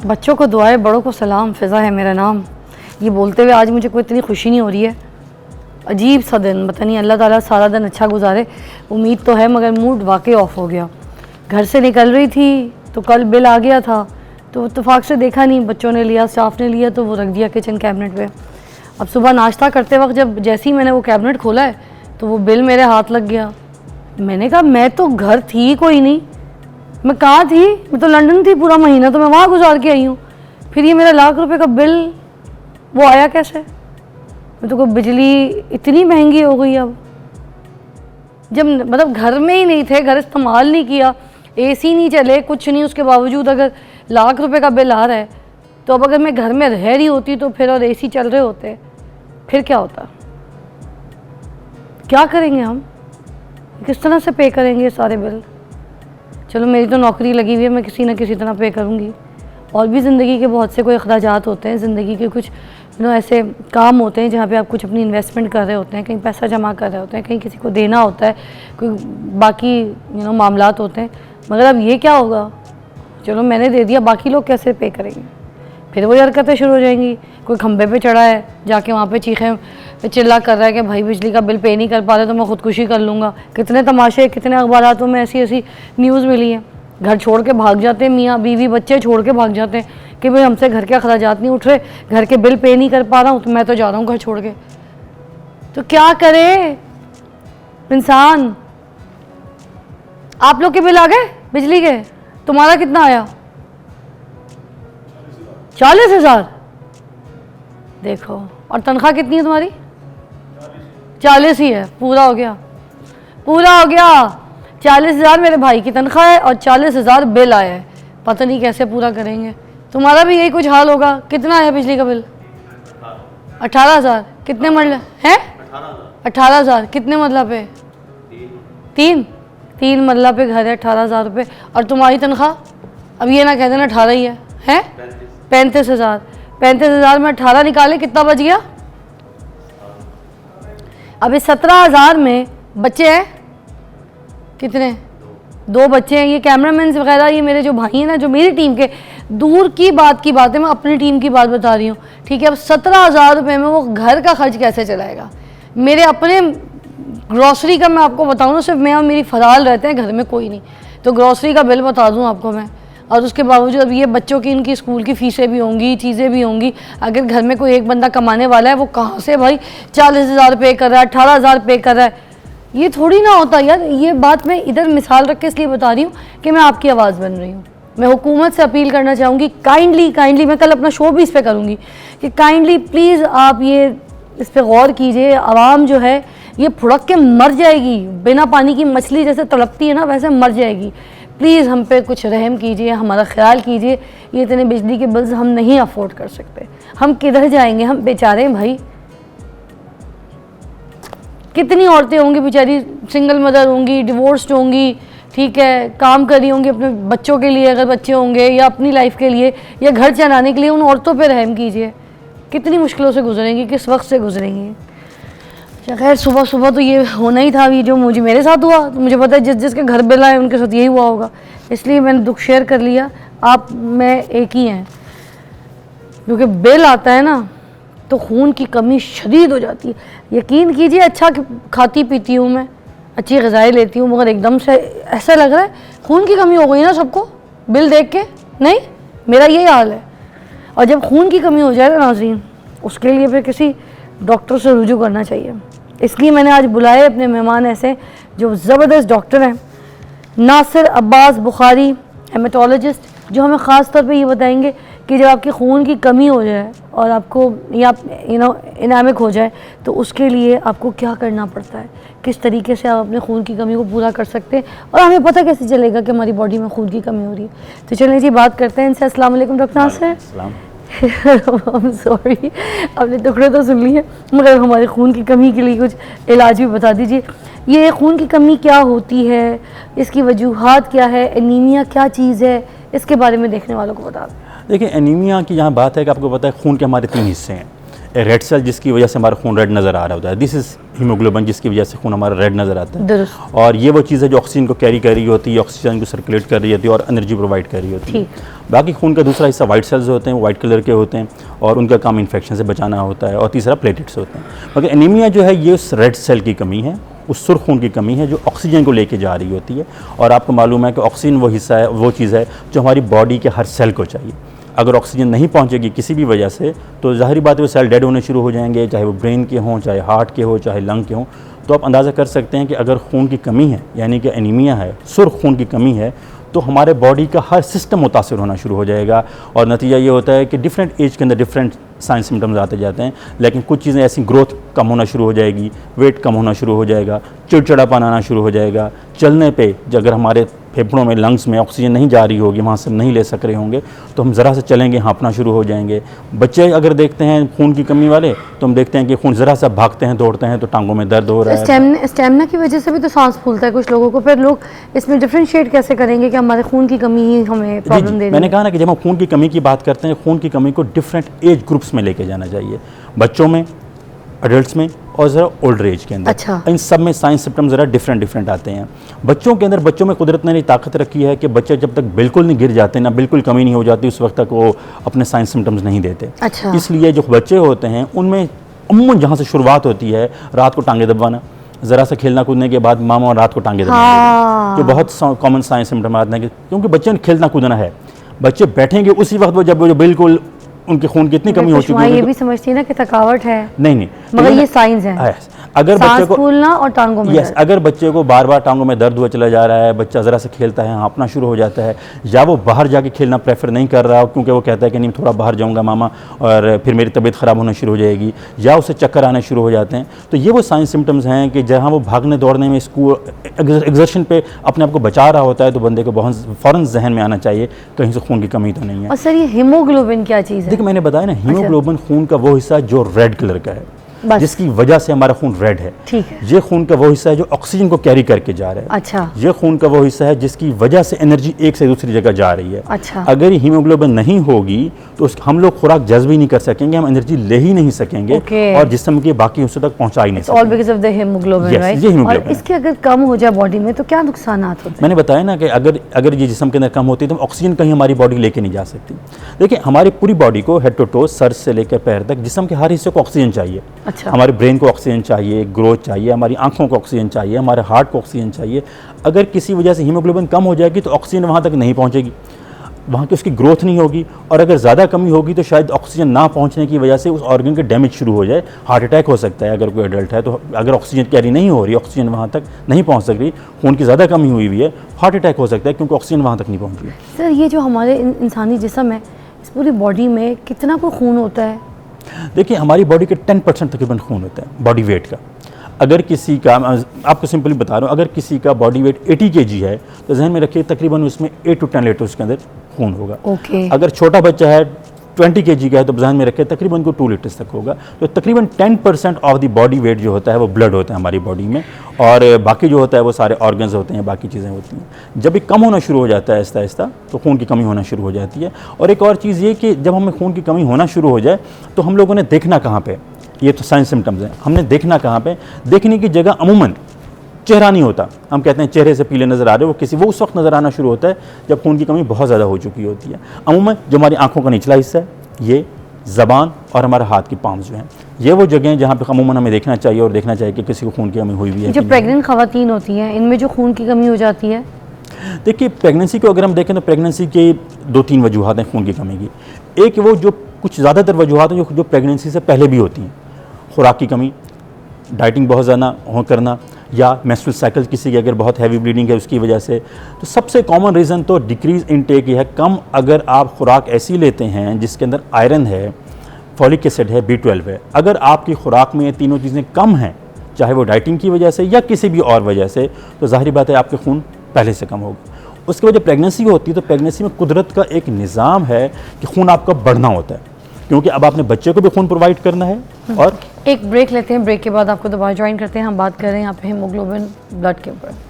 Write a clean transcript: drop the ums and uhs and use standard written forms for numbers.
बच्चों को दुआएं, बड़ों को सलाम। फ़िज़ा है मेरा नाम। ये बोलते हुए आज मुझे कोई इतनी खुशी नहीं हो रही है। अजीब सा दिन, पता नहीं अल्लाह ताला सारा दिन अच्छा गुजारे, उम्मीद तो है, मगर मूड वाकई ऑफ हो गया। घर से निकल रही थी तो कल बिल आ गया था, तो इत्तेफाक से देखा नहीं, बच्चों ने लिया, स्टाफ ने लिया, तो वो रख दिया किचन कैबिनेट पे। अब सुबह नाश्ता करते वक्त जब जैसे ही मैंने वो कैबिनेट खोला है तो वो बिल मेरे हाथ लग गया। मैंने कहा मैं तो घर थी कोई नहीं, मैं कहाँ थी, मैं तो लंदन थी, पूरा महीना तो मैं वहाँ गुजार के आई हूँ, फिर ये मेरा लाख रुपए का बिल वो आया कैसे? मैं तो कोई बिजली इतनी महंगी हो गई अब, जब मतलब घर में ही नहीं थे, घर इस्तेमाल नहीं किया, एसी नहीं चले, कुछ नहीं, उसके बावजूद अगर लाख रुपए का बिल आ रहा है, तो अब अगर मैं घर में रह रही होती तो फिर, और एसी चल रहे होते, फिर क्या होता? क्या करेंगे हम, किस तरह से पे करेंगे ये सारे बिल? चलो मेरी तो नौकरी लगी हुई है, मैं किसी न किसी तरह पे करूँगी। और भी ज़िंदगी के बहुत से कोई अखराजात होते हैं, ज़िंदगी के कुछ ऐसे काम होते हैं जहाँ पे आप कुछ अपनी इन्वेस्टमेंट कर रहे होते हैं, कहीं पैसा जमा कर रहे होते हैं, कहीं किसी को देना होता है, कोई बाकी मामलात होते हैं। मगर अब ये क्या होगा? चलो मैंने दे दिया, बाकी लोग कैसे पे करेंगे? फिर वही हरकतें शुरू हो जाएंगी। कोई खंबे पे चढ़ा है, जाके वहाँ पे चीखें चिल्ला कर रहा है कि भाई बिजली का बिल पे नहीं कर पा रहे तो मैं ख़ुदकुशी कर लूँगा। कितने तमाशे, कितने अखबारातों में ऐसी ऐसी न्यूज़ मिली है। घर छोड़ के भाग जाते हैं, मियाँ बीवी बच्चे छोड़ के भाग जाते हैं कि भाई हमसे घर के अखराजात नहीं उठ रहे, घर के बिल पे नहीं कर पा रहा हूँ, तो मैं तो जा रहा हूँ घर छोड़ के। तो क्या करे इंसान? आप लोग के बिल आ गए बिजली के? तुम्हारा कितना आया? 40,000। देखो, और तनख्वाह कितनी है तुम्हारी? 40 ही है। पूरा हो गया, पूरा हो गया। 40,000 मेरे भाई की तनख्वाह है और 40,000 बिल आया है। पता नहीं कैसे पूरा करेंगे। तुम्हारा भी यही कुछ हाल होगा। कितना आया बिजली का बिल? 18,000। कितने मरले हैं? 18,000। कितने मतलब पे? तीन मरला पे घर है, 18,000 रुपये। और तुम्हारी तनख्वाह अब ये ना कह देना 18 ही है? 35,000। 35,000 में 18 निकाले, कितना बच गया? अब इस 17,000 में बच्चे हैं कितने? 2 बच्चे हैं। ये कैमरामैन वगैरह, ये मेरे जो भाई हैं ना, जो मेरी टीम के, दूर की बात है, मैं अपनी टीम की बात बता रही हूँ, ठीक है। अब 17,000 रुपये में वो घर का खर्च कैसे चलाएगा? मेरे अपने ग्रॉसरी का मैं आपको बताऊँ ना, सिर्फ मैं और मेरी फराल रहते हैं, घर में कोई नहीं, तो ग्रॉसरी का बिल बता दूँ आपको मैं। और उसके बावजूद अब ये बच्चों की, इनकी स्कूल की फ़ीसें भी होंगी, चीज़ें भी होंगी। अगर घर में कोई एक बंदा कमाने वाला है, वो कहाँ से भाई 40,000 पे कर रहा है, 18,000 पे कर रहा है? ये थोड़ी ना होता यार। ये बात मैं इधर मिसाल रख के इसलिए बता रही हूँ कि मैं आपकी आवाज़ बन रही हूँ। मैं हुकूमत से अपील करना चाहूँगी, काइंडली, मैं कल अपना शो भी इस पर करूँगी कि काइंडली प्लीज़ आप ये इस पर गौर कीजिए। आवाम जो है ये फुड़क के मर जाएगी, बिना पानी की मछली जैसे तड़पती है ना, वैसे मर जाएगी। प्लीज़ हम पे कुछ रहम कीजिए, हमारा ख्याल कीजिए। ये इतने बिजली के बिल्स हम नहीं अफोर्ड कर सकते। हम किधर जाएंगे? हम बेचारे भाई, कितनी औरतें होंगी बेचारी, सिंगल मदर होंगी, डिवोर्स्ड होंगी, ठीक है, काम कर रही होंगी अपने बच्चों के लिए, अगर बच्चे होंगे, या अपनी लाइफ के लिए, या घर चलाने के लिए। उन औरतों पे रहम कीजिए, कितनी मुश्किलों से गुजरेंगी, किस वक्त से गुजरेंगी। खैर, सुबह तो ये होना ही था, ये जो मेरे साथ हुआ, तो मुझे पता है जिस जिसके घर बिल आए उनके साथ यही हुआ होगा, इसलिए मैंने दुख शेयर कर लिया। आप मैं एक ही हैं, क्योंकि बिल आता है ना तो खून की कमी शदीद हो जाती है। यकीन कीजिए, अच्छा खाती पीती हूँ मैं, अच्छी ग़िज़ाएँ लेती हूँ, मगर एकदम से ऐसा लग रहा है खून की कमी हो गई ना सबको, बिल देख के। नहीं, मेरा यही हाल है। और जब खून की कमी हो जाए ना नाज़रीन, उसके लिए फिर किसी डॉक्टर से रुजू करना चाहिए। इसलिए मैंने आज बुलाए अपने मेहमान ऐसे जो ज़बरदस्त डॉक्टर हैं, नासिर अब्बास बुखारी, हेमेटोलॉजिस्ट, जो हमें ख़ास तौर पे ये बताएंगे कि जब आपकी खून की कमी हो जाए और आपको या एनीमिक हो जाए तो उसके लिए आपको क्या करना पड़ता है, किस तरीके से आप अपने खून की कमी को पूरा कर सकते हैं, और हमें पता कैसे चलेगा कि हमारी बॉडी में खून की कमी हो रही है। तो चलिए जी, बात करते हैं इनसे। अस्सलाम वालेकुम डॉक्टर नासिर। सॉरी, आपने टुकड़े तो सुन लिए, मगर हमारे खून की कमी के लिए कुछ इलाज भी बता दीजिए। ये खून की कमी क्या होती है, इसकी वजूहात क्या है, एनीमिया क्या चीज़ है, इसके बारे में देखने वालों को बता दें। देखिए, एनीमिया की यहाँ बात है कि आपको पता है खून के हमारे 3 हिस्से हैं। रेड सेल, जिसकी वजह से हमारा खून रेड नज़र आ रहा होता है, दिस इज़ हीमोग्लोबिन, जिसकी वजह से खून हमारा रेड नज़र आता है। और ये वो चीज़ है जो ऑक्सीजन को कैरी कर रही होती है, ऑक्सीजन को सर्कुलेट कर रही होती है और एनर्जी प्रोवाइड कर रही होती है। बाकी खून का दूसरा हिस्सा वाइट सेल्स होते हैं, वो वाइट कलर के होते हैं और उनका काम इन्फेक्शन से बचाना होता है, और तीसरा प्लेटलेट्स होते हैं। मगर एनीमिया जो है ये उस रेड सेल की कमी है, उस सुर्ख खून की कमी है जो ऑक्सीजन को लेके जा रही होती है। और आपको मालूम है कि ऑक्सीजन वो हिस्सा है, वो चीज़ है जो हमारी बॉडी के हर सेल को चाहिए। अगर ऑक्सीजन नहीं पहुंचेगी किसी भी वजह से तो ज़ाहिर बात है वो सेल डेड होने शुरू हो जाएंगे, चाहे वो ब्रेन के हों, चाहे हार्ट के हो, चाहे लंग के हों। तो आप अंदाज़ा कर सकते हैं कि अगर खून की कमी है, यानी कि एनीमिया है, सुर्ख खून की कमी है, तो हमारे बॉडी का हर सिस्टम मुतासिर होना शुरू हो जाएगा। और नतीजा ये होता है कि डिफरेंट एज के अंदर डिफरेंट साइन सिम्टम्स आते जाते हैं। लेकिन कुछ चीज़ें ऐसी, ग्रोथ कम होना शुरू हो जाएगी, वेट कम होना शुरू हो जाएगा, चिड़चिड़ापन आना शुरू हो जाएगा, चलने पे अगर हमारे फेफड़ों में, लंग्स में ऑक्सीजन नहीं जा रही होगी, वहाँ से नहीं ले सक रहे होंगे, तो हम ज़रा से चलेंगे हाँफना शुरू हो जाएंगे। बच्चे अगर देखते हैं खून की कमी वाले, तो हम देखते हैं कि खून ज़रा सा भागते हैं, दौड़ते हैं तो टांगों में दर्द हो रहा है। स्टेमिना की वजह से भी तो सांस फूलता है कुछ लोगों को। फिर लोग इसमें डिफरेंशिएट कैसे करेंगे कि हमारे खून की कमी ही हमें प्रॉब्लम दे रही है? मैंने कहा ना कि जब हम खून की कमी की बात करते हैं, खून की कमी को डिफरेंट एज ग्रुप्स में लेके जाना चाहिए, बच्चों में, एडल्ट्स में और ज़रा ओल्डर एज के अंदर। अच्छा। इन सब में साइंस सिम्टम ज़रा डिफरेंट आते हैं। बच्चों के अंदर, बच्चों में कुदरत ने ताकत रखी है कि बच्चे जब तक बिल्कुल नहीं गिर जाते ना, बिल्कुल कमी नहीं हो जाती, उस वक्त तक वो अपने साइंस सिम्टम्स नहीं देते। अच्छा। इसलिए जो बच्चे होते हैं उनमें अमूमन जहाँ से शुरुआत होती है, रात को टांगे दबाना, ज़रा सा खेलना कूदने के बाद मामा रात को टांगे दबाना, जो बहुत कॉमन साइंस सिम्टम आते हैं। क्योंकि बच्चे ने खेलना कूदना है, बच्चे बैठेंगे उसी वक्त वो जब वो बिल्कुल उनके खून की इतनी कमी हो चुकी है। ये भी समझती है ना कि थकावट है। नहीं, मगर ये साइंस है। अगर बच्चे को फूलना और टांगों में दर्द, अगर बच्चे को बार बार टांगों में दर्द हुआ चला जा रहा है, बच्चा ज़रा से खेलता है, हाँफना शुरू हो जाता है, या वो बाहर जाके खेलना प्रेफर नहीं कर रहा क्योंकि वो कहता है कि नहीं थोड़ा बाहर जाऊंगा मामा और फिर मेरी तबीयत ख़राब होना शुरू हो जाएगी, या उसे चक्कर आने शुरू हो जाते हैं, तो ये वो साइंस सिम्टम्स हैं कि जहाँ वो भागने दौड़ने में, स्कूल एग्जर्शन पे अपने आप को बचा रहा होता है, तो बंदे को बहुत फ़ौरन जहन में आना चाहिए कहीं से खून की कमी तो नहीं है। और सर ये हीमोग्लोबिन क्या चीज़ है? देखिए मैंने बताया ना, हीमोग्लोबिन खून का वो हिस्सा जो रेड कलर का है, जिसकी वजह से हमारा खून रेड है। ठीक है। ये खून का वो हिस्सा है जो ऑक्सीजन को कैरी करके जा रहा है। अच्छा। ये खून का वो हिस्सा है जिसकी वजह से एनर्जी एक से दूसरी जगह जा रही है। अच्छा। अगर हीमोग्लोबिन नहीं होगी तो हम लोग खुराक जज्ब ही नहीं कर सकेंगे, हम एनर्जी ले ही नहीं सकेंगे, और जिस्म के बाकी हिस्सों तक पहुंचा ही नहीं सकेंगे। All because of the haemoglobin, right? और इसके अगर कम हो जाए बॉडी में तो क्या नुकसान होते हैं? मैंने बताया ना कि अगर ये जिस्म के अंदर कम होती है तो ऑक्सीजन कहीं हमारी बॉडी लेके नहीं जा सकती। देखिए हमारी पूरी बॉडी को हेड टू टो, सर से लेकर पैर तक, जिस्म के हर हिस्से को ऑक्सीजन चाहिए। अच्छा। हमारे ब्रेन को ऑक्सीजन चाहिए, ग्रोथ चाहिए, हमारी आंखों को ऑक्सीजन चाहिए, हमारे हार्ट को ऑक्सीजन चाहिए। अगर किसी वजह से हीमोग्लोबिन कम हो जाएगी तो ऑक्सीजन वहाँ तक नहीं पहुँचेगी, वहाँ की उसकी ग्रोथ नहीं होगी, और अगर ज़्यादा कमी होगी तो शायद ऑक्सीजन ना पहुँचने की वजह से उस ऑर्गन के डैमेज शुरू हो जाए, हार्ट अटैक हो सकता है। अगर कोई एडल्ट है तो अगर ऑक्सीजन कैरी नहीं हो रही, ऑक्सीजन वहाँ तक नहीं पहुँच सक रही, खून की ज़्यादा कमी हुई है, हार्ट अटैक हो सकता है क्योंकि ऑक्सीजन वहाँ तक नहीं पहुँच रही। सर ये जो हमारे इंसानी जिस्म है, इस पूरी बॉडी में कितना को खून होता है? देखिए हमारी बॉडी के 10% तकरीबन खून होता है बॉडी वेट का। अगर किसी का, आपको सिंपली बता रहा हूँ, अगर किसी का बॉडी वेट 80 kg है तो जहन में रखिए तकरीबन उसमें 8 to 10 लीटर उसके अंदर खून होगा। ओके। अगर छोटा बच्चा है 20 kg का है तो जहन में रखिए तकरीबन उनको 2 लीटर्स तक होगा। तो तकरीबन 10% ऑफ द बॉडी वेट जो होता है वो ब्लड होता है हमारी बॉडी में, और बाकी जो होता है वो सारे ऑर्गन्स होते हैं, बाकी चीज़ें होती हैं। जब ये कम होना शुरू हो जाता है आहिस्ता आहिस्ता तो खून की कमी होना शुरू हो जाती है। और एक और चीज़ ये कि जब हमें खून की कमी होना शुरू हो जाए तो हम लोगों ने देखना कहाँ पे, ये तो साइंस सिम्टम्स हैं, हमने देखना कहाँ पे, देखने की जगह अमूमन चेहरा नहीं होता। हम कहते हैं चेहरे से पीले नज़र आ रहे हो, वो उस वक्त नज़र आना शुरू होता है जब खून की कमी बहुत ज़्यादा हो चुकी होती है। अमूमन जो हमारी आंखों का निचला हिस्सा है, ये ज़बान और हमारे हाथ की पाम्स जो हैं, ये वो जगह हैं जहाँ पे अमूमन हमें देखना चाहिए, और देखना चाहिए कि किसी को खून की कमी हुई हुई है। जो प्रेग्नेंट ख़वातीन होती हैं इनमें जो खून की कमी हो जाती है, देखिए प्रेगनेंसी को अगर हम देखें तो प्रेगनेंसी के 2-3 वजूहत हैं खून की कमी की। एक वो जो कुछ ज़्यादातर वजूहत हैं जो प्रेगनेंसी से पहले भी होती हैं, खुराक की कमी, डाइटिंग बहुत ज़्यादा हो करना, या मेंस्ट्रुअल साइकिल किसी की अगर बहुत हैवी ब्लीडिंग है उसकी वजह से। तो सबसे कॉमन रीज़न तो डिक्रीज़ इनटेक ही है। कम अगर आप खुराक ऐसी लेते हैं जिसके अंदर आयरन है, फॉलिक एसिड है, B12 है, अगर आपकी खुराक में ये तीनों चीज़ें कम हैं, चाहे वो डाइटिंग की वजह से या किसी भी और वजह से, तो ज़ाहिर बात है आपके खून पहले से कम होगा। उसके बाद जब प्रेगनेंसी होती है तो प्रेगनेंसी में कुदरत का एक निज़ाम है कि खून आपका बढ़ना होता है, क्योंकि अब आपने बच्चे को भी खून प्रोवाइड करना है। और एक ब्रेक लेते हैं, ब्रेक के बाद आपको दोबारा ज्वाइन करते हैं। हम बात कर रहे हैं यहाँ पे हीमोग्लोबिन ब्लड के ऊपर।